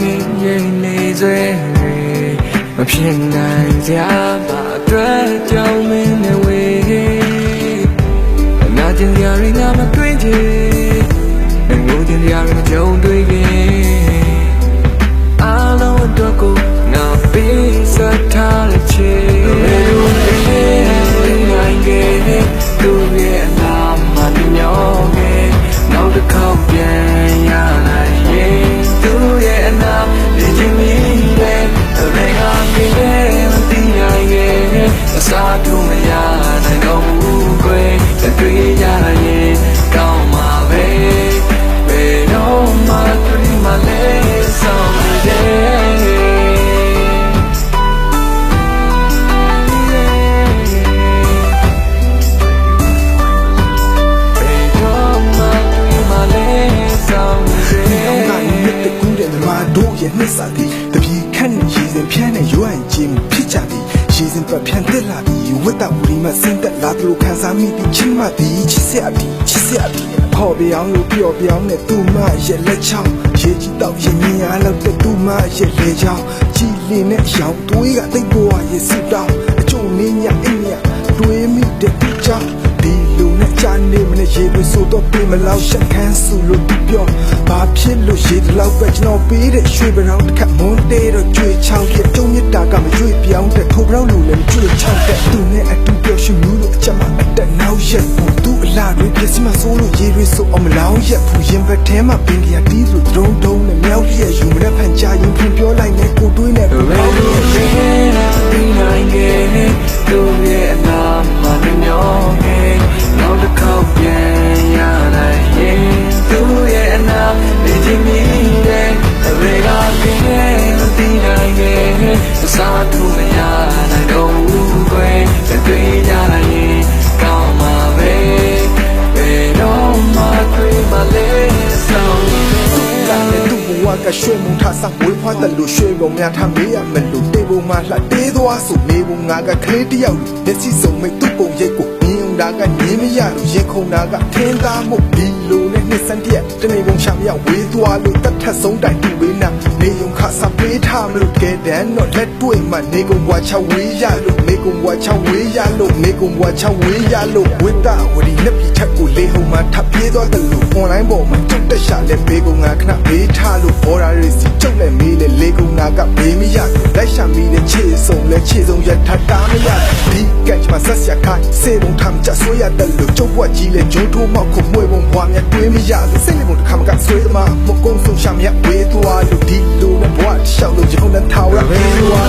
mi nhìn đi dễ mà phiền này giá mà tuyết trong mình để quê na trên nhà đi na mà tuyết gì ngủ trên nhà mà châu tuyết gì alo anh cho cô nào biết sao tha lại chi ngày ghé tu ghé làm mà đi nhỏ ghé nào được không về nhà này ghé tu ghé làm để chỉ mình lên ở đây ngang ghé mà tin ngày ghé xa tu mà nhà này đâu quê để tuy nhà này đâu mà về đâu mà tuy mà lên sau đâyနှစ်စာတီတပြေခန့်နေရေစင်ဖြန်းနေရွမ်းခြင်းဖြစ်ကြသည်ရေစင်ပတ်ဖြန်းတက်လာပြီးဝတ်တော်ဝီမစင်တက်လာသူခံစားမိပြီးချင်းမသည်ချစ်စရာသည်ခေါ်ပြောင်းလို့ပျော်ပြောင်းနဲ့သူမရဲ့လက်ချောင်းရေကြီးတော့ရင်မြင်ရလို့တဲ့သူမရဲ့လေချောင်းကြည်လင်းနဲ့ရောင်သွေးကတိတ်ပေါ်ရဲ့ဆူတောင်းအကျုံနေညအိမ်ညတွေးမိတဲ့သူကြောင့်ဒီလူနဲ့ချာနေမနဲ့ရေလို့ဆိုတော့ပြင်မလောက်ရှက်ခန်းစုလို့ပြောဘာဖြစ်လို့ရေတလောက်ပဲကျွန်တော်ပေးတဲ့ရွှေပရောင်းတစ်ခါမွန်းတဲတော့ကြွေချောင်းရဲ့ကျုံမြတ်တာကမကြွေပြောင်းတဲ့ထိုးပရောင်းလူလည်းကြွေချောင်းတဲ့သူနဲ့အတူပြောရှင်လို့အချက်မှအတက်နောက်ရက်ဘူးသူအလားတွေပြစီမဆိုးလို့ရေတွေဆိုအောင်မလောင်းရက်ဘူးရင်ဘက်ထဲမှာပင်ကြီးတီးလို့ဒုံဒုံနဲ့မြောက်ပြည့်ယူမနဲ့ဖန်ချရင်ပြင်ပြောလိုက်နဲ့ကိုတွေးနဲ့ပေါ့လို့ဒီနိုင်게သူရဲ့အနာမမျောခဲ့နောက်တစ်ခေါက်ပြန်ရနိုင်ရင်သူရဲ့အနာနေချင်မိတယ်ရေကပြင်းမသိနိုင်ရဲ့အစားသူမရနိုင်တော့ဘူးကွယ်တွေ့ကြနိုင်ရင်ကောင်းမှာပဲဘယ်တော့မှတွေ့မလဲဆောင်ဝါကရွှေမုံထားဆောင်ဝေးဖွားတယ်လို့ရွှေပုံများထားမေးရမလို့တေးပုံမှာလှတေးသွားဆိုမေးပုံငါကကလေးတယောက်လူမျက်စိစုံမိတ်သူ့ပုံရိပ်ကိုမြင်ုံတာကမြင်မရလို့ရင်ခုန်တာကထင်းသားမှုဒီလိုနဲ့နှစ်စံတရက်တနေပုံချမရောက်ဝေးသွားလို့တတ်ထက်ဆုံးတိုင်တူဝေးနာနေုံခါစပေးထားမလို့ကဲတန်းတော့လက်တွေ့မှနေကုံဘွားချဝေးရလို့မေကုံဘွားချဝေးရလို့မေကုံဘွားချဝေးရလို့ဝိတ္တဝဒီလက်ပြီးထက်ကိုလေဟုံမှာထပ်ပြေးသွားတယ်လို့ online ပေါ်မှာတုတ်တက်ရှာလဲဘေကုံငါခဏဘေးထားလို့ဘော်ဒါရီစီကျုပ်လဲမေးလဲလေကုံနာကဘေးမရလိုက်ရှာမိတဲ့ခြေဆုံးလဲခြေဆုံးရထတာမရဒီကက်မှာဆက်စရခိုင်းစေဘုံထမ်းချဆွေရတယ်လို့ကျုပ်ဘွားကြီးလဲဂျိုးထိုးမောက်ခုမွေဘုံဘွားမြတ်တွေးမရလို့စိတ်လေးဘုံတစ်ခါမကဆွေးသမားမကုန်းဆုံးရှာမြတ်ဝေးသွားလို့ဒီလိုနဲ့ဘွားရှောက်လို့ဂျုံနဲ့ထားရဝေးသွား